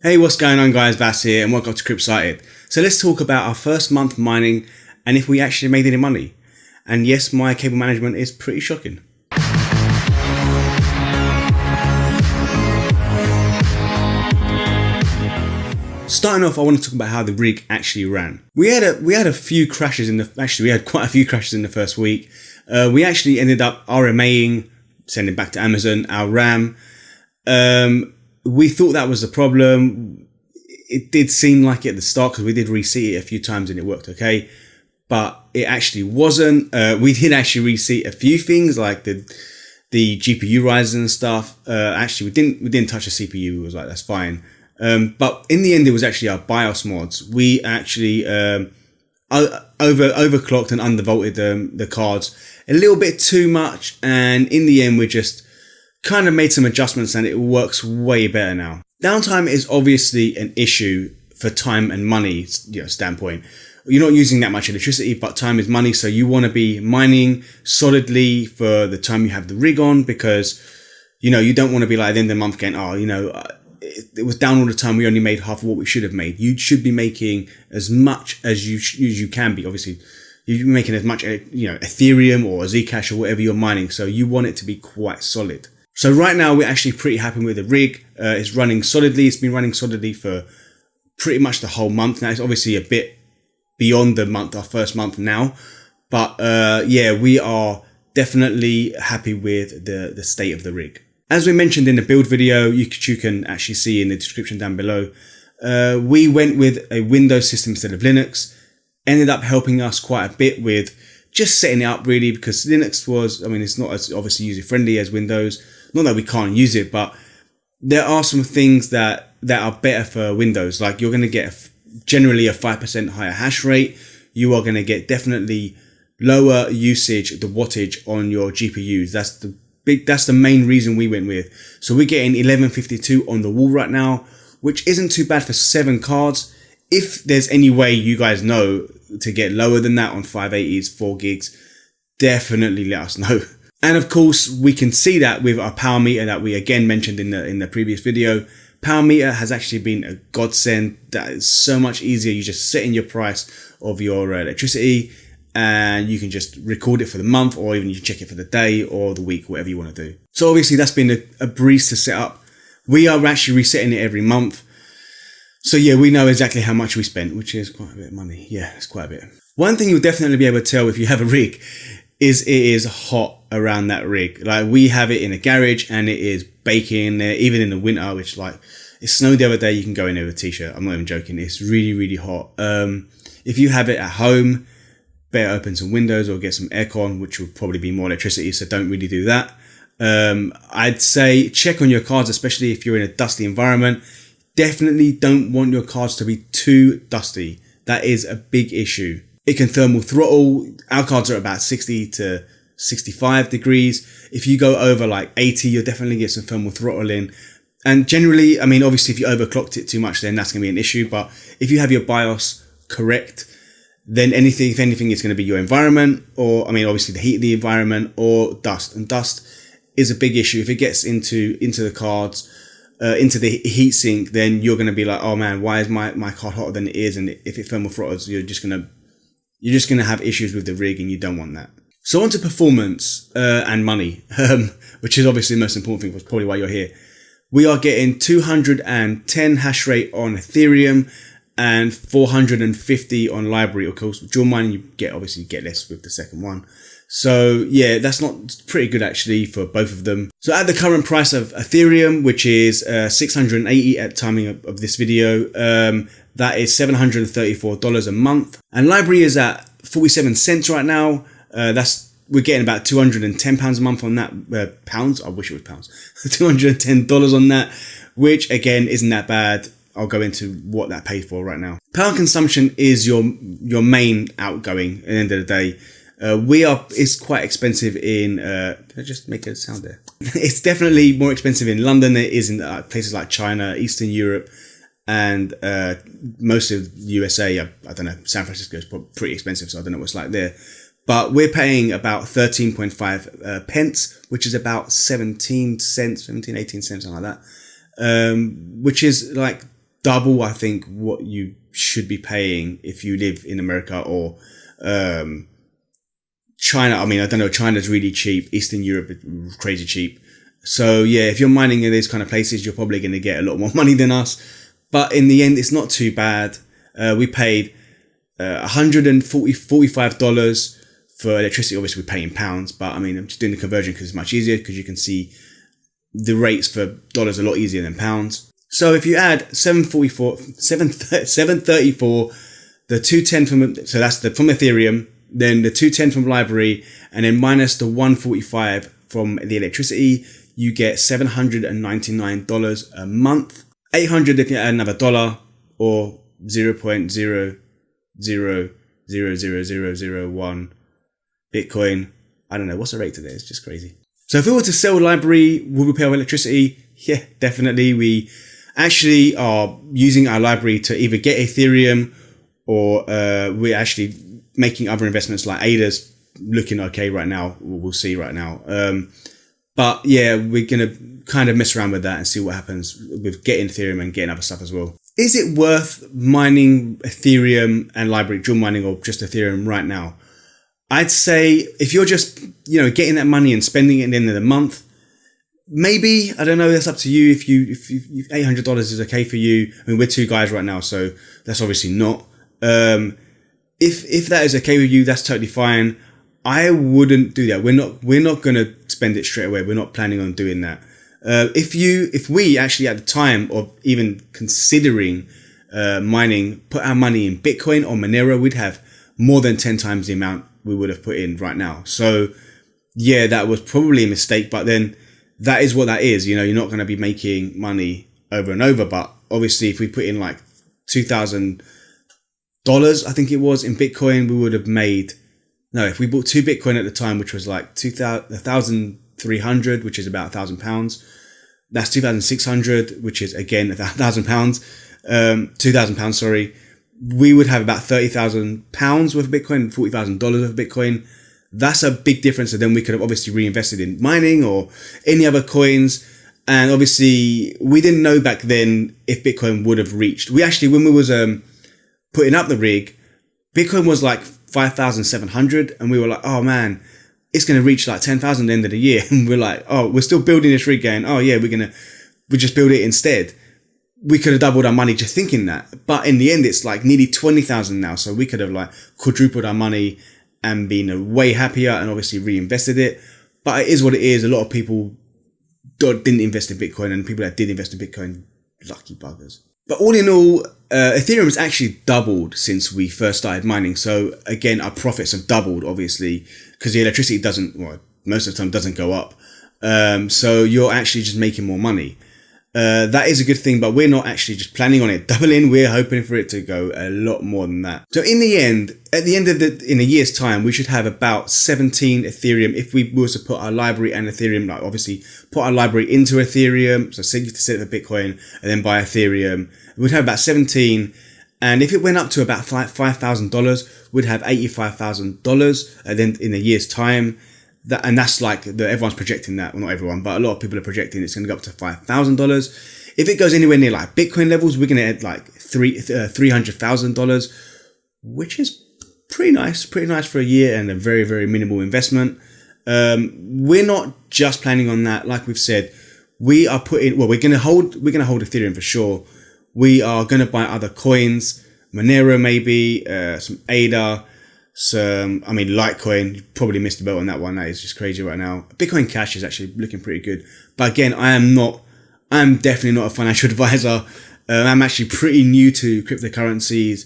Hey, what's going on guys, Vass here and welcome to Crypocurrency. So let's talk about our first month mining and if we actually made any money. And yes, my cable management is pretty shocking. Starting off, I want to talk about how the rig actually ran. We had a few crashes we had quite a few crashes in the first week. We actually ended up RMAing, sending back to Amazon, our RAM. We thought that was the problem. It did seem like it at the start because we did reseat it a few times and it worked okay, but it actually wasn't. We did actually reseat a few things like the GPU risers and stuff. Actually, we didn't touch the CPU. It was like, that's fine. But in the end, it was actually our BIOS mods. We actually overclocked and undervolted the cards a little bit too much, and in the end, we just kind of made some adjustments and it works way better now. Downtime is obviously an issue for time and money standpoint. You're not using that much electricity, but time is money. So you want to be mining solidly for the time you have the rig on, because, you don't want to be like at the end of the month going, it was down all the time. We only made half of what we should have made. You should be making as much as you can be. Obviously, you're making as much, Ethereum or Zcash or whatever you're mining. So you want it to be quite solid. So right now we're actually pretty happy with the rig. It's running solidly. It's been running solidly for pretty much the whole month. Now it's obviously a bit beyond the month, our first month now. But we are definitely happy with the state of the rig. As we mentioned in the build video, you can actually see in the description down below, we went with a Windows system instead of Linux. Ended up helping us quite a bit with just setting it up really, because Linux it's not as obviously user friendly as Windows. Not that we can't use it, but there are some things that are better for Windows. Like you're going to get generally a 5% higher hash rate. You are going to get definitely lower usage, the wattage on your GPUs. That's the main reason we went with. So we're getting 1152 on the wall right now, which isn't too bad for 7 cards. If there's any way you guys know to get lower than that on 580s, 4 gigs, definitely let us know. And of course, we can see that with our power meter that we again mentioned in the previous video. Power meter has actually been a godsend. That is so much easier. You just set in your price of your electricity and you can just record it for the month, or even you can check it for the day or the week, whatever you want to do. So obviously that's been a breeze to set up. We are actually resetting it every month. So yeah, we know exactly how much we spent, which is quite a bit of money. Yeah, it's quite a bit. One thing you'll definitely be able to tell if you have a rig is it is hot around that rig. Like we have it in a garage and it is baking in there, even in the winter, which like it snowed the other day. You can go in there with a t-shirt. I'm not even joking. It's really, really hot. If you have it at home, better open some windows or get some aircon, which will probably be more electricity. So don't really do that. I'd say check on your cards, especially if you're in a dusty environment. Definitely don't want your cards to be too dusty. That is a big issue. It can thermal throttle. Our cards are about 60 to 65 degrees. If you go over like 80, you'll definitely get some thermal throttle in. And generally, obviously if you overclocked it too much, then that's going to be an issue. But if you have your BIOS correct, then if anything, it's going to be your environment, or obviously the heat of the environment, or dust. And dust is a big issue. If it gets into the cards, into the heatsink, then you're going to be like, oh man, why is my card hotter than it is? And if it thermal throttles, you're just going to have issues with the rig, and you don't want that. So on to performance and money, which is obviously the most important thing. That's probably why you're here. We are getting 210 hash rate on Ethereum and 450 on Lbry. Of course, dual mining, you get less with the second one. So yeah, that's not pretty good actually for both of them. So at the current price of Ethereum, which is 680 at timing of this video, that is $734 a month. And Lbry is at 47 cents right now. We're getting about £210 a month on that. Pounds? I wish it was pounds. $210 on that, which again isn't that bad. I'll go into what that pays for right now. Power consumption is your main outgoing at the end of the day. It's quite expensive in, can I just make a sound there? It's definitely more expensive in London than it is in places like China, Eastern Europe, and most of USA. I don't know, San Francisco is pretty expensive, so I don't know what it's like there. But we're paying about 13.5 pence, which is about 17 cents, 17, 18 cents, something like that. Which is like double, I think, what you should be paying if you live in America or China. I mean, I don't know, China's really cheap. Eastern Europe is crazy cheap. So yeah, if you're mining in these kind of places, you're probably going to get a lot more money than us. But in the end, it's not too bad. We paid $145 for electricity. Obviously, we pay in pounds, but I mean, I'm just doing the conversion because it's much easier, because you can see the rates for dollars a lot easier than pounds. So if you add 734, the 210 from, so that's from Ethereum, then the 210 from Library, and then minus the 145 from the electricity, you get $799 a month. 800 if you add another dollar, or 0.00000001 Bitcoin. I don't know, what's the rate today? It's just crazy. So if we were to sell Library, will we pay our electricity? Yeah, definitely. We actually are using our Library to either get Ethereum, or we're actually making other investments like ADA's looking okay right now. We'll see right now. But yeah, we're going to kind of mess around with that and see what happens with getting Ethereum and getting other stuff as well. Is it worth mining Ethereum and Library, dual mining, or just Ethereum right now? I'd say if you're just, getting that money and spending it at the end of the month, maybe, I don't know, that's up to you. If $800 is okay for you. I mean, we're two guys right now, so that's obviously not. If that is okay with you, that's totally fine. I wouldn't do that. We're not going to spend it straight away. We're not planning on doing that. If we actually at the time of even considering mining, put our money in Bitcoin or Monero, we'd have more than 10 times the amount we would have put in right now. So yeah, that was probably a mistake, but then that is what that is. You're not going to be making money over and over. But obviously if we put in like $2,000, I think it was, in Bitcoin, we would have made, if we bought 2 Bitcoin at the time, which was like 1,300, which is about £1,000. That's 2,600, which is again £1,000, £2,000, sorry. We would have about £30,000 worth of Bitcoin, $40,000 worth of Bitcoin. That's a big difference. So then we could have obviously reinvested in mining or any other coins. And obviously we didn't know back then if Bitcoin would have reached. We actually, when we was putting up the rig, Bitcoin was like 5,700, and we were like, oh man, it's going to reach like 10,000 at the end of the year. And we're like, oh, we're still building this rig going, oh yeah, we just build it instead. We could have doubled our money just thinking that. But in the end, it's like nearly 20,000 now. So we could have like quadrupled our money and been way happier and obviously reinvested it. But it is what it is. A lot of people didn't invest in Bitcoin, and people that did invest in Bitcoin, lucky buggers. But all in all, Ethereum has actually doubled since we first started mining. So again, our profits have doubled, obviously, because the electricity most of the time doesn't go up. So you're actually just making more money. That is a good thing, but we're not actually just planning on it doubling. We're hoping for it to go a lot more than that. So in the end, in a year's time, we should have about 17 Ethereum. If we were to put our Library and Ethereum, like obviously put our Library into Ethereum, so say you have to set it for Bitcoin and then buy Ethereum, we'd have about 17. And if it went up to about $5,000, we'd have $85,000 then in a year's time. And that's like everyone's projecting that. Well, not everyone, but a lot of people are projecting it's going to go up to $5,000. If it goes anywhere near like Bitcoin levels, we're going to add like $300,000, which is pretty nice for a year and a very, very minimal investment. We're not just planning on that. Like we've said, we're going to hold Ethereum for sure. We are going to buy other coins, Monero maybe, some ADA. Litecoin, you probably missed the boat on that one. That is just crazy right now. Bitcoin Cash is actually looking pretty good. But again, I'm definitely not a financial advisor. I'm actually pretty new to cryptocurrencies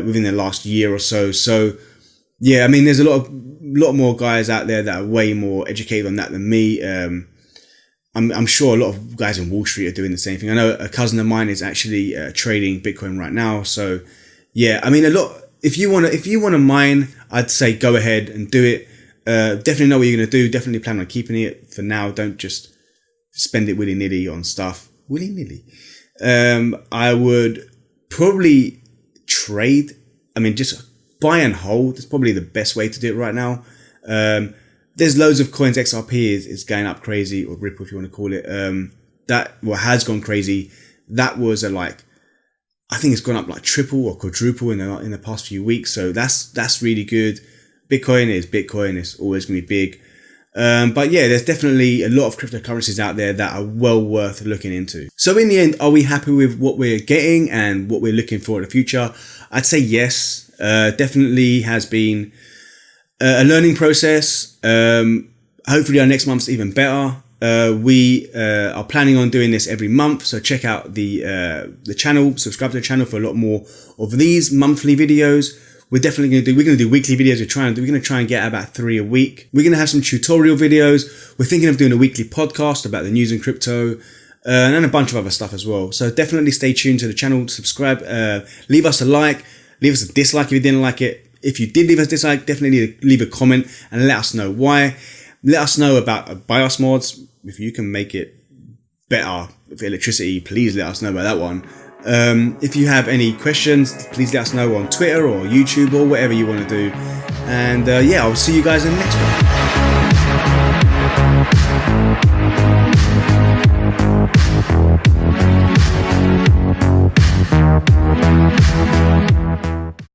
within the last year or so. So yeah, I mean, there's a lot more guys out there that are way more educated on that than me. I'm sure a lot of guys in Wall Street are doing the same thing. I know a cousin of mine is actually trading Bitcoin right now. So yeah, I mean, if you want to mine, I'd say go ahead and do it. Definitely know what you're going to do. Definitely plan on keeping it for now. Don't just spend it willy-nilly on stuff. Willy-nilly. I would probably trade. I mean, just buy and hold. It's probably the best way to do it right now. There's loads of coins. XRP is going up crazy, or Ripple if you want to call it. Has gone crazy. That was I think it's gone up like triple or quadruple in the past few weeks. So that's really good. Bitcoin is Bitcoin. It's always going to be big. But yeah, there's definitely a lot of cryptocurrencies out there that are well worth looking into. So in the end, are we happy with what we're getting and what we're looking for in the future? I'd say yes. Definitely has been a learning process. Hopefully our next month's even better. We are planning on doing this every month, so check out the channel, subscribe to the channel for a lot more of these monthly videos. We're going to do weekly videos. We're going to try and get about 3 a week. We're going to have some tutorial videos. We're thinking of doing a weekly podcast about the news in crypto, and a bunch of other stuff as well. So definitely stay tuned to the channel, subscribe, leave us a like, leave us a dislike if you didn't like it. If you did leave us a dislike, definitely leave a comment and let us know why. Let us know about BIOS mods. If you can make it better for electricity, please let us know about that one. If you have any questions, please let us know on Twitter or YouTube or whatever you want to do. And yeah, I'll see you guys in the next one.